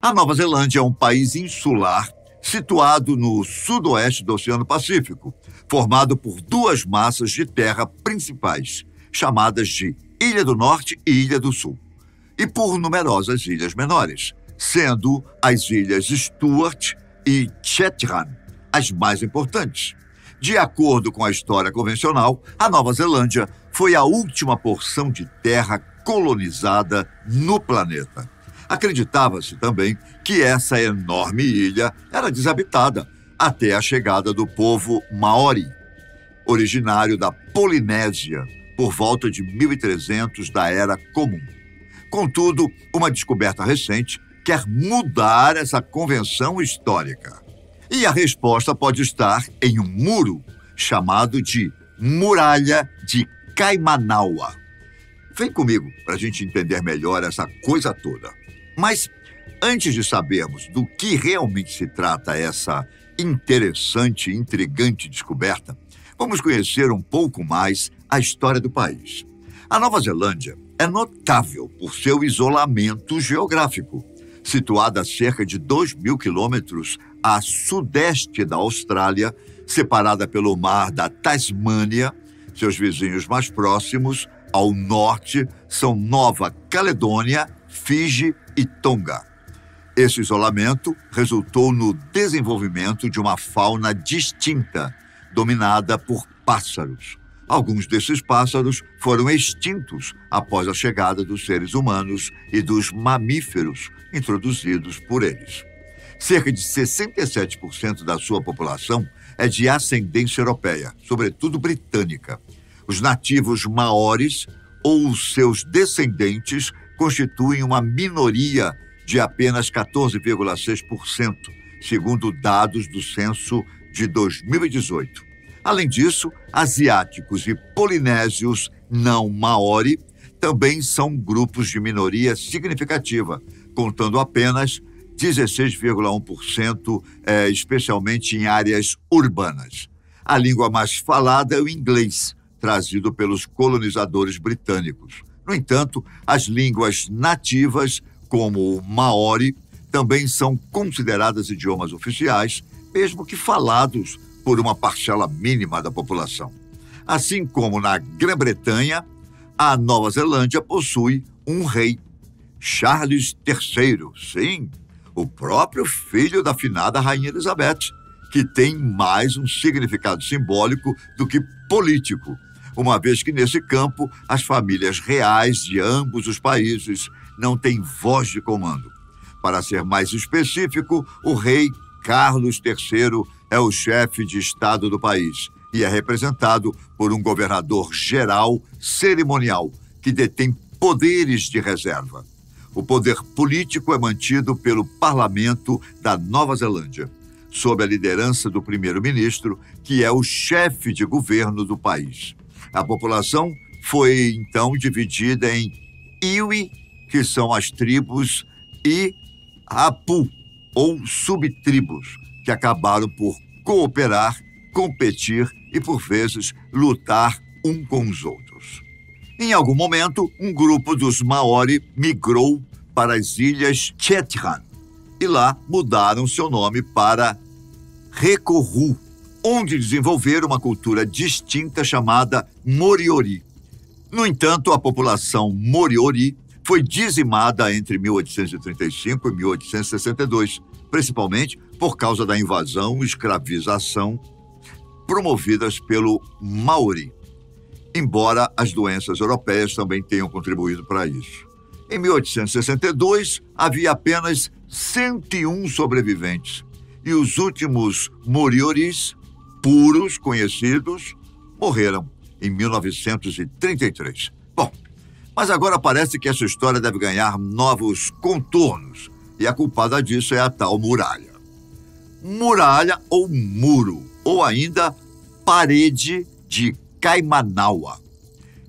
A Nova Zelândia é um país insular situado no sudoeste do Oceano Pacífico, formado por duas massas de terra principais, chamadas de Ilha do Norte e Ilha do Sul, e por numerosas ilhas menores, sendo as ilhas Stuart e Chatham as mais importantes. De acordo com a história convencional, a Nova Zelândia foi a última porção de terra colonizada no planeta. Acreditava-se também que essa enorme ilha era desabitada até a chegada do povo Maori, originário da Polinésia, por volta de 1300 da Era Comum. Contudo, uma descoberta recente quer mudar essa convenção histórica. E a resposta pode estar em um muro chamado de Muralha de Kaimanawa. Vem comigo para a gente entender melhor essa coisa toda. Mas, antes de sabermos do que realmente se trata essa interessante e intrigante descoberta, vamos conhecer um pouco mais a história do país. A Nova Zelândia é notável por seu isolamento geográfico. Situada a cerca de 2.000 quilômetros a sudeste da Austrália, separada pelo mar da Tasmânia, seus vizinhos mais próximos, ao norte, são Nova Caledônia, Fiji e Tonga. Esse isolamento resultou no desenvolvimento de uma fauna distinta, dominada por pássaros. Alguns desses pássaros foram extintos após a chegada dos seres humanos e dos mamíferos introduzidos por eles. Cerca de 67% da sua população é de ascendência europeia, sobretudo britânica. Os nativos maoris ou os seus descendentes constituem uma minoria de apenas 14,6%, segundo dados do censo de 2018. Além disso, asiáticos e polinésios não maori também são grupos de minoria significativa, contando apenas 16,1%, especialmente em áreas urbanas. A língua mais falada é o inglês, trazido pelos colonizadores britânicos. No entanto, as línguas nativas, como o maori, também são consideradas idiomas oficiais, mesmo que falados por uma parcela mínima da população. Assim como na Grã-Bretanha, a Nova Zelândia possui um rei, Charles III, sim, o próprio filho da finada Rainha Elizabeth, que tem mais um significado simbólico do que político, uma vez que nesse campo as famílias reais de ambos os países não têm voz de comando. Para ser mais específico, o rei Carlos III é o chefe de Estado do país e é representado por um governador-geral cerimonial que detém poderes de reserva. O poder político é mantido pelo Parlamento da Nova Zelândia, sob a liderança do primeiro-ministro, que é o chefe de governo do país. A população foi, então, dividida em iwi, que são as tribos, e hapu, ou subtribos, que acabaram por cooperar, competir e, por vezes, lutar um com os outros. Em algum momento, um grupo dos Maori migrou para as ilhas Chatham e lá mudaram seu nome para Rekohu, onde desenvolveram uma cultura distinta chamada Moriori. No entanto, a população Moriori foi dizimada entre 1835 e 1862, principalmente por causa da invasão e escravização promovidas pelo Maori, embora as doenças europeias também tenham contribuído para isso. Em 1862, havia apenas 101 sobreviventes e os últimos Morioris puros conhecidos morreram em 1933. Bom, mas agora parece que essa história deve ganhar novos contornos e a culpada disso é a tal muralha. Muralha ou muro, ou ainda parede de Kaimanawa,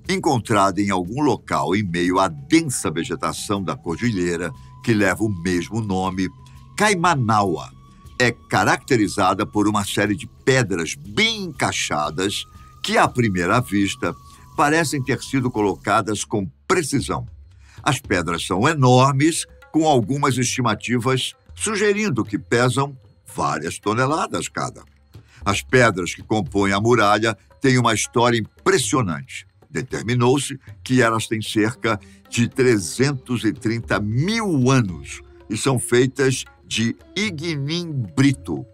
encontrada em algum local em meio à densa vegetação da cordilheira que leva o mesmo nome. Kaimanawa é caracterizada por uma série de pedras bem encaixadas que, à primeira vista, parecem ter sido colocadas com precisão. As pedras são enormes, com algumas estimativas sugerindo que pesam várias toneladas cada. As pedras que compõem a muralha têm uma história impressionante. Determinou-se que elas têm cerca de 330 mil anos e são feitas de ignimbrito,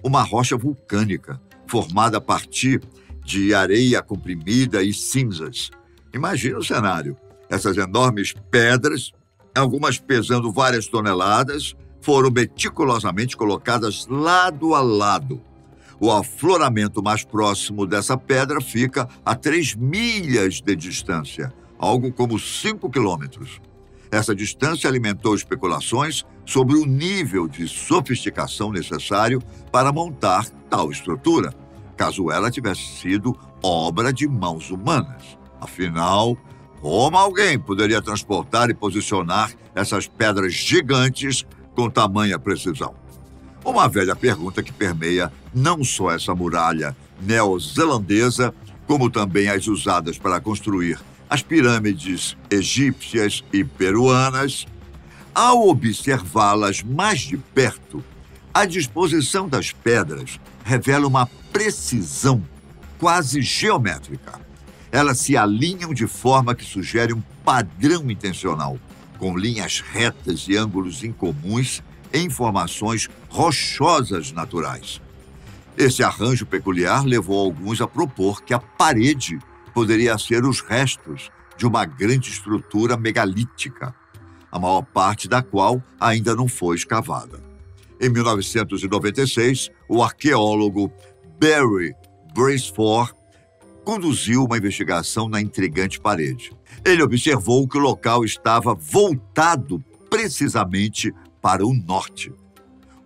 uma rocha vulcânica formada a partir de areia comprimida e cinzas. Imagina o cenário. Essas enormes pedras, algumas pesando várias toneladas, foram meticulosamente colocadas lado a lado. O afloramento mais próximo dessa pedra fica a 3 milhas de distância, algo como 5 quilômetros. Essa distância alimentou especulações sobre o nível de sofisticação necessário para montar tal estrutura, caso ela tivesse sido obra de mãos humanas. Afinal, como alguém poderia transportar e posicionar essas pedras gigantes com tamanha precisão? Uma velha pergunta que permeia não só essa muralha neozelandesa, como também as usadas para construir as pirâmides egípcias e peruanas. Ao observá-las mais de perto, a disposição das pedras revela uma precisão quase geométrica. Elas se alinham de forma que sugere um padrão intencional, com linhas retas e ângulos incomuns em formações rochosas naturais. Esse arranjo peculiar levou alguns a propor que a parede poderia ser os restos de uma grande estrutura megalítica, a maior parte da qual ainda não foi escavada. Em 1996, o arqueólogo Barry Braceford conduziu uma investigação na intrigante parede. Ele observou que o local estava voltado precisamente para o norte,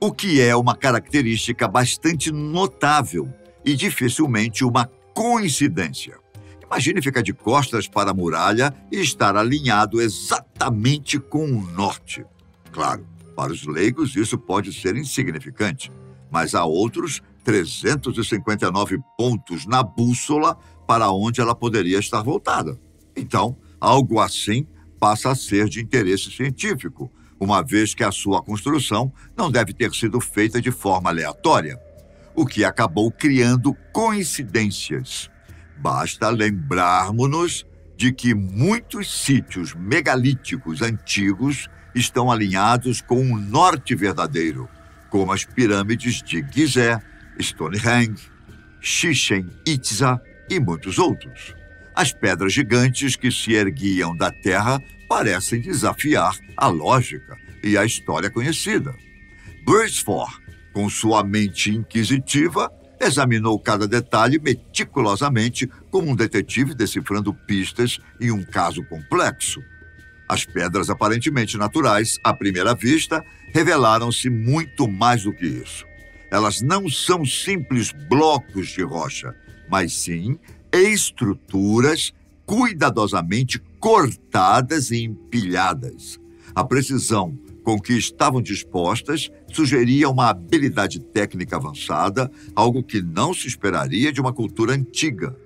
o que é uma característica bastante notável e dificilmente uma coincidência. Imagine ficar de costas para a muralha e estar alinhado exatamente com o norte. Claro, para os leigos isso pode ser insignificante, mas há outros 359 pontos na bússola para onde ela poderia estar voltada. Então, algo assim passa a ser de interesse científico, uma vez que a sua construção não deve ter sido feita de forma aleatória, o que acabou criando coincidências. Basta lembrarmos-nos de que muitos sítios megalíticos antigos estão alinhados com o norte verdadeiro, como as pirâmides de Gizé, Stonehenge, Chichén Itzá e muitos outros. As pedras gigantes que se erguiam da terra parecem desafiar a lógica e a história conhecida. Braceford, com sua mente inquisitiva, examinou cada detalhe meticulosamente como um detetive decifrando pistas em um caso complexo. As pedras aparentemente naturais, à primeira vista, revelaram-se muito mais do que isso. Elas não são simples blocos de rocha, mas sim estruturas cuidadosamente cortadas e empilhadas. A precisão com que estavam dispostas sugeria uma habilidade técnica avançada, algo que não se esperaria de uma cultura antiga.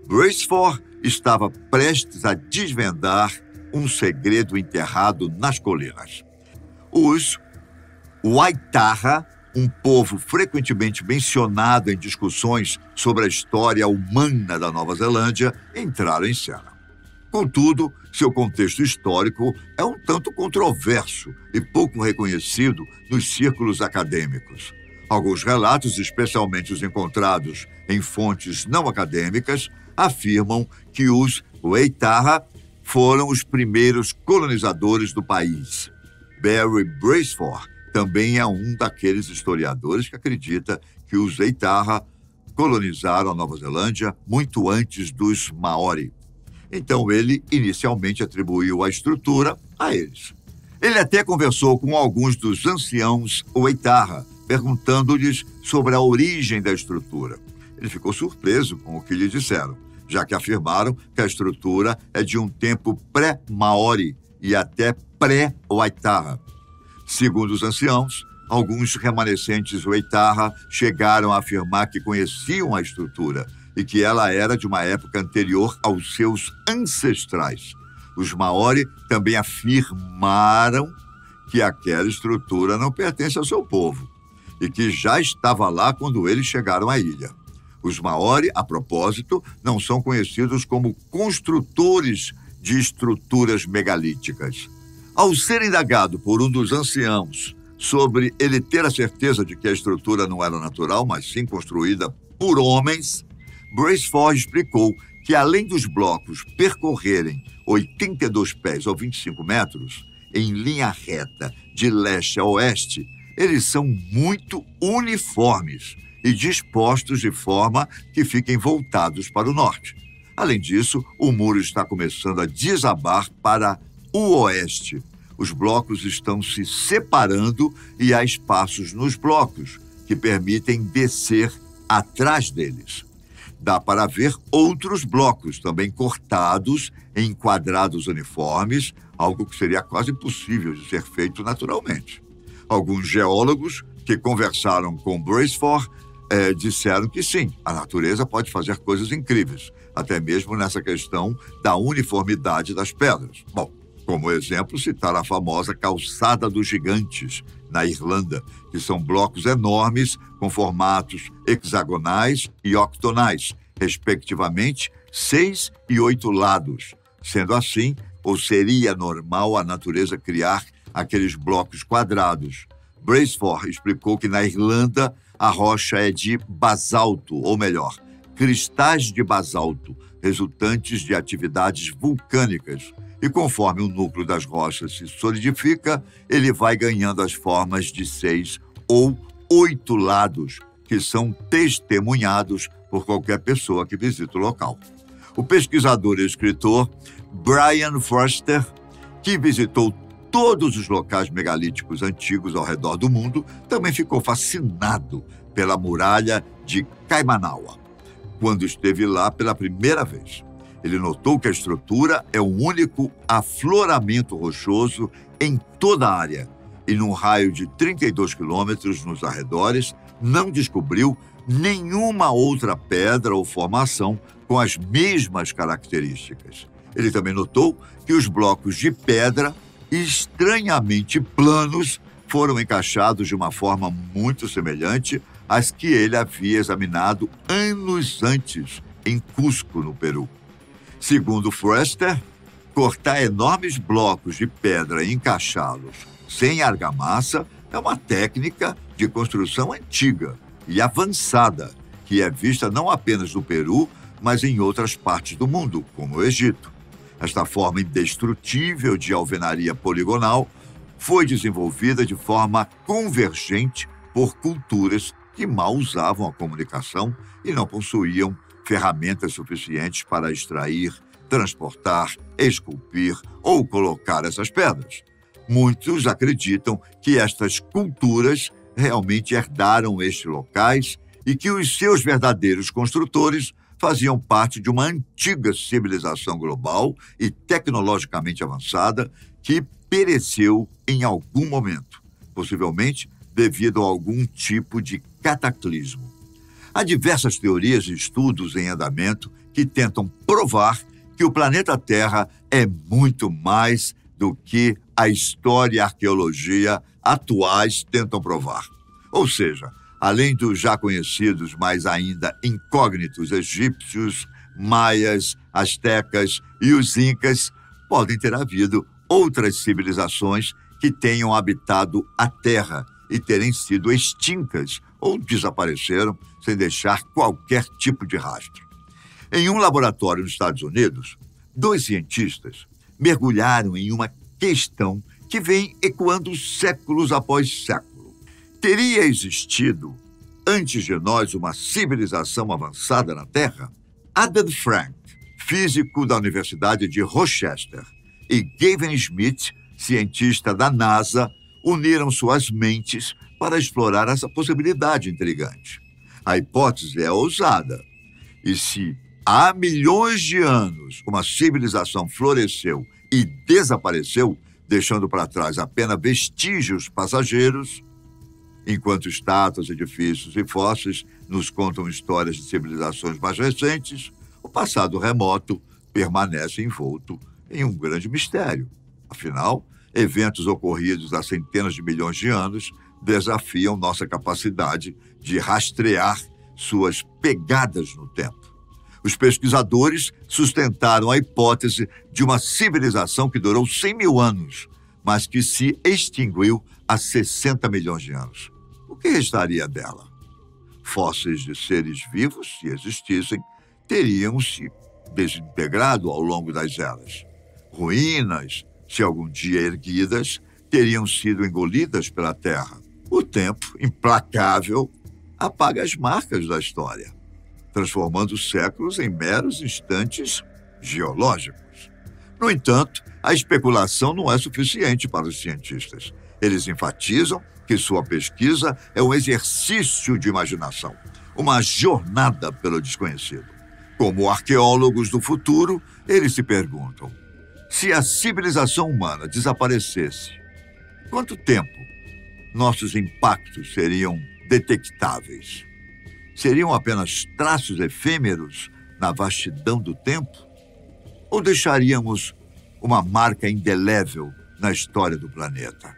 Braceford estava prestes a desvendar um segredo enterrado nas colinas. Os Waitara, um povo frequentemente mencionado em discussões sobre a história humana da Nova Zelândia, entraram em cena. Contudo, seu contexto histórico é um tanto controverso e pouco reconhecido nos círculos acadêmicos. Alguns relatos, especialmente os encontrados em fontes não acadêmicas, afirmam que os Waitara foram os primeiros colonizadores do país. Barry Braceford também é um daqueles historiadores que acredita que os Waitara colonizaram a Nova Zelândia muito antes dos Maori. Então ele inicialmente atribuiu a estrutura a eles. Ele até conversou com alguns dos anciãos Waitara, perguntando-lhes sobre a origem da estrutura. Ele ficou surpreso com o que lhe disseram, já que afirmaram que a estrutura é de um tempo pré-Maori e até pré-Waitara. Segundo os anciãos, alguns remanescentes Waitara chegaram a afirmar que conheciam a estrutura e que ela era de uma época anterior aos seus ancestrais. Os Maori também afirmaram que aquela estrutura não pertence ao seu povo e que já estava lá quando eles chegaram à ilha. Os Maori, a propósito, não são conhecidos como construtores de estruturas megalíticas. Ao ser indagado por um dos anciãos sobre ele ter a certeza de que a estrutura não era natural, mas sim construída por homens, Braceford explicou que, além dos blocos percorrerem 82 pés ou 25 metros, em linha reta de leste a oeste, eles são muito uniformes e dispostos de forma que fiquem voltados para o norte. Além disso, o muro está começando a desabar para o oeste. Os blocos estão se separando e há espaços nos blocos que permitem descer atrás deles. Dá para ver outros blocos também cortados em quadrados uniformes, algo que seria quase impossível de ser feito naturalmente. Alguns geólogos que conversaram com Braceford disseram que sim, a natureza pode fazer coisas incríveis, até mesmo nessa questão da uniformidade das pedras. Bom, como exemplo, citar a famosa Calçada dos Gigantes, na Irlanda, que são blocos enormes com formatos hexagonais e octonais, respectivamente 6 e 8 lados. Sendo assim, ou seria normal a natureza criar aqueles blocos quadrados? Braceford explicou que na Irlanda a rocha é de basalto, ou melhor, cristais de basalto, resultantes de atividades vulcânicas. E conforme o núcleo das rochas se solidifica, ele vai ganhando as formas de 6 ou 8 lados, que são testemunhados por qualquer pessoa que visita o local. O pesquisador e escritor Brian Foster, que visitou todos os locais megalíticos antigos ao redor do mundo, também ficou fascinado pela muralha de Kaimanawa, quando esteve lá pela primeira vez. Ele notou que a estrutura é o único afloramento rochoso em toda a área e, num raio de 32 quilômetros nos arredores, não descobriu nenhuma outra pedra ou formação com as mesmas características. Ele também notou que os blocos de pedra, estranhamente planos, foram encaixados de uma forma muito semelhante às que ele havia examinado anos antes em Cusco, no Peru. Segundo Foster, cortar enormes blocos de pedra e encaixá-los sem argamassa é uma técnica de construção antiga e avançada, que é vista não apenas no Peru, mas em outras partes do mundo, como o Egito. Esta forma indestrutível de alvenaria poligonal foi desenvolvida de forma convergente por culturas que mal usavam a comunicação e não possuíam ferramentas suficientes para extrair, transportar, esculpir ou colocar essas pedras. Muitos acreditam que estas culturas realmente herdaram estes locais e que os seus verdadeiros construtores faziam parte de uma antiga civilização global e tecnologicamente avançada que pereceu em algum momento, possivelmente devido a algum tipo de cataclismo. Há diversas teorias e estudos em andamento que tentam provar que o planeta Terra é muito mais do que a história e a arqueologia atuais tentam provar. Ou seja, além dos já conhecidos, mas ainda incógnitos egípcios, maias, astecas e os incas, podem ter havido outras civilizações que tenham habitado a Terra e terem sido extintas ou desapareceram sem deixar qualquer tipo de rastro. Em um laboratório nos Estados Unidos, 2 cientistas mergulharam em uma questão que vem ecoando séculos após século. Teria existido, antes de nós, uma civilização avançada na Terra? Adam Frank, físico da Universidade de Rochester, e Gavin Schmidt, cientista da NASA, uniram suas mentes para explorar essa possibilidade intrigante. A hipótese é ousada. E se há milhões de anos uma civilização floresceu e desapareceu, deixando para trás apenas vestígios passageiros, enquanto estátuas, edifícios e fósseis nos contam histórias de civilizações mais recentes, o passado remoto permanece envolto em um grande mistério. Afinal, Eventos ocorridos há centenas de milhões de anos desafiam nossa capacidade de rastrear suas pegadas no tempo. Os pesquisadores sustentaram a hipótese de uma civilização que durou 100 mil anos, mas que se extinguiu há 60 milhões de anos. O que restaria dela? Fósseis de seres vivos, se existissem, teriam se desintegrado ao longo das eras. Ruínas, se algum dia erguidas, teriam sido engolidas pela terra. O tempo, implacável, apaga as marcas da história, transformando os séculos em meros instantes geológicos. No entanto, a especulação não é suficiente para os cientistas. Eles enfatizam que sua pesquisa é um exercício de imaginação, uma jornada pelo desconhecido. Como arqueólogos do futuro, eles se perguntam: se a civilização humana desaparecesse, quanto tempo nossos impactos seriam detectáveis? Seriam apenas traços efêmeros na vastidão do tempo? Ou deixaríamos uma marca indelével na história do planeta?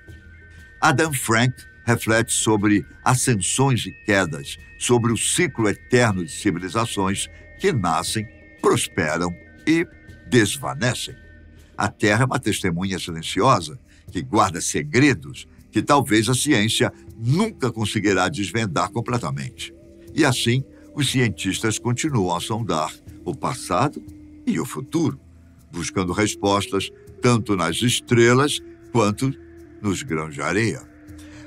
Adam Frank reflete sobre ascensões e quedas, sobre o ciclo eterno de civilizações que nascem, prosperam e desvanecem. A Terra é uma testemunha silenciosa que guarda segredos que talvez a ciência nunca conseguirá desvendar completamente. E assim, os cientistas continuam a sondar o passado e o futuro, buscando respostas tanto nas estrelas quanto nos grãos de areia.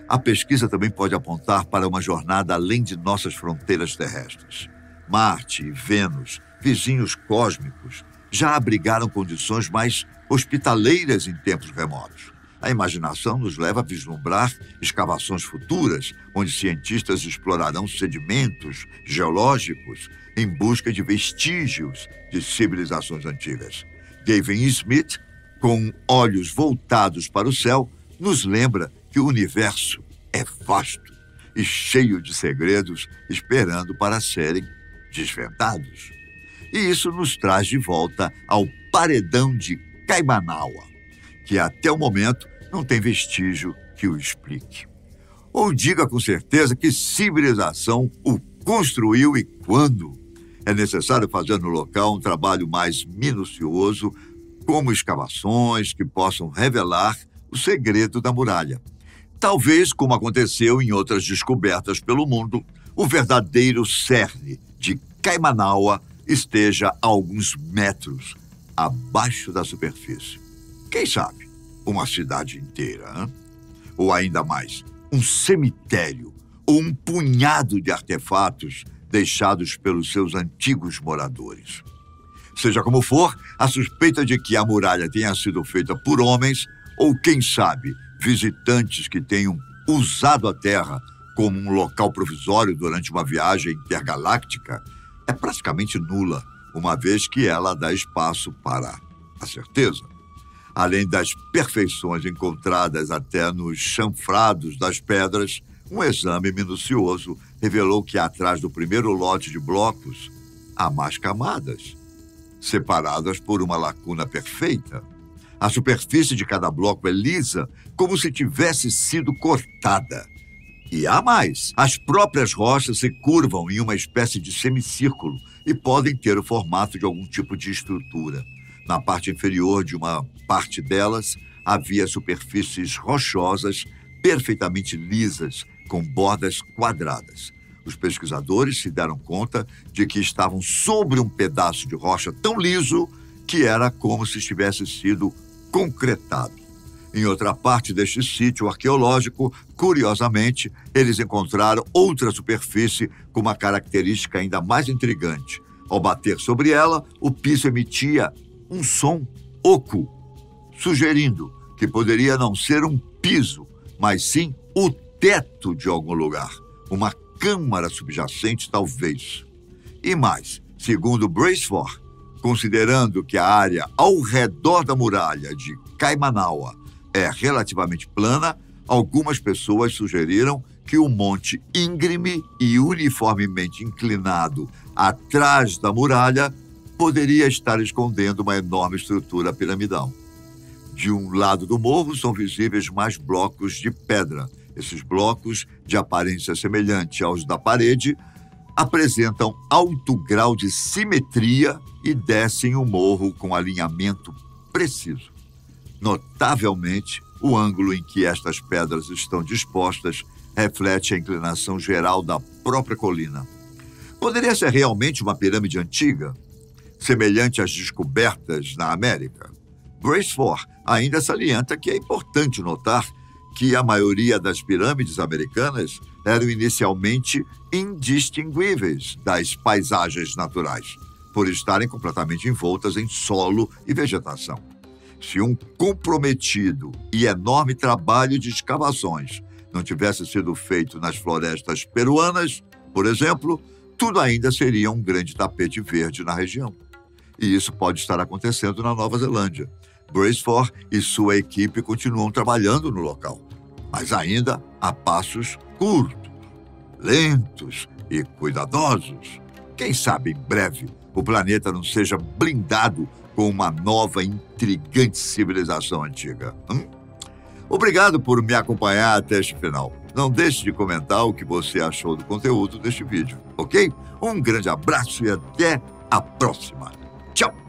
A pesquisa também pode apontar para uma jornada além de nossas fronteiras terrestres. Marte e Vênus, vizinhos cósmicos, já abrigaram condições mais hospitaleiras em tempos remotos. A imaginação nos leva a vislumbrar escavações futuras, onde cientistas explorarão sedimentos geológicos em busca de vestígios de civilizações antigas. Gavin Smith, com olhos voltados para o céu, nos lembra que o universo é vasto e cheio de segredos esperando para serem desvendados. E isso nos traz de volta ao paredão de Kaimanawa, que até o momento não tem vestígio que o explique. Ou diga com certeza que civilização o construiu e quando. É necessário fazer no local um trabalho mais minucioso, como escavações que possam revelar o segredo da muralha. Talvez, como aconteceu em outras descobertas pelo mundo, o verdadeiro cerne de Kaimanawa esteja a alguns metros abaixo da superfície. Quem sabe, uma cidade inteira, hein? Ou ainda mais, um cemitério ou um punhado de artefatos deixados pelos seus antigos moradores. Seja como for, a suspeita de que a muralha tenha sido feita por homens ou, quem sabe, visitantes que tenham usado a Terra como um local provisório durante uma viagem intergaláctica é praticamente nula, uma vez que ela dá espaço para a certeza. Além das perfeições encontradas até nos chanfrados das pedras, um exame minucioso revelou que atrás do primeiro lote de blocos há mais camadas, separadas por uma lacuna perfeita. A superfície de cada bloco é lisa, como se tivesse sido cortada. E há mais. As próprias rochas se curvam em uma espécie de semicírculo e podem ter o formato de algum tipo de estrutura. Na parte inferior de uma parte delas, havia superfícies rochosas perfeitamente lisas, com bordas quadradas. Os pesquisadores se deram conta de que estavam sobre um pedaço de rocha tão liso que era como se tivesse sido concretado. Em outra parte deste sítio arqueológico, curiosamente, eles encontraram outra superfície com uma característica ainda mais intrigante. Ao bater sobre ela, o piso emitia um som oco, sugerindo que poderia não ser um piso, mas sim o teto de algum lugar, uma câmara subjacente talvez. E mais, segundo Bracewell, considerando que a área ao redor da muralha de Kaimanawa é relativamente plana, algumas pessoas sugeriram que o monte íngreme e uniformemente inclinado atrás da muralha poderia estar escondendo uma enorme estrutura piramidal. De um lado do morro são visíveis mais blocos de pedra. Esses blocos, de aparência semelhante aos da parede, apresentam alto grau de simetria e descem o morro com alinhamento preciso. Notavelmente, o ângulo em que estas pedras estão dispostas reflete a inclinação geral da própria colina. Poderia ser realmente uma pirâmide antiga, semelhante às descobertas na América? Bracewell ainda salienta que é importante notar que a maioria das pirâmides americanas eram inicialmente indistinguíveis das paisagens naturais, por estarem completamente envoltas em solo e vegetação. Se um comprometido e enorme trabalho de escavações não tivesse sido feito nas florestas peruanas, por exemplo, tudo ainda seria um grande tapete verde na região. E isso pode estar acontecendo na Nova Zelândia. Bracewell e sua equipe continuam trabalhando no local, mas ainda a passos curtos, lentos e cuidadosos. Quem sabe, em breve, o planeta não seja blindado com uma nova e intrigante civilização antiga. Obrigado por me acompanhar até este final. Não deixe de comentar o que você achou do conteúdo deste vídeo, ok? Um grande abraço e até a próxima. Tchau!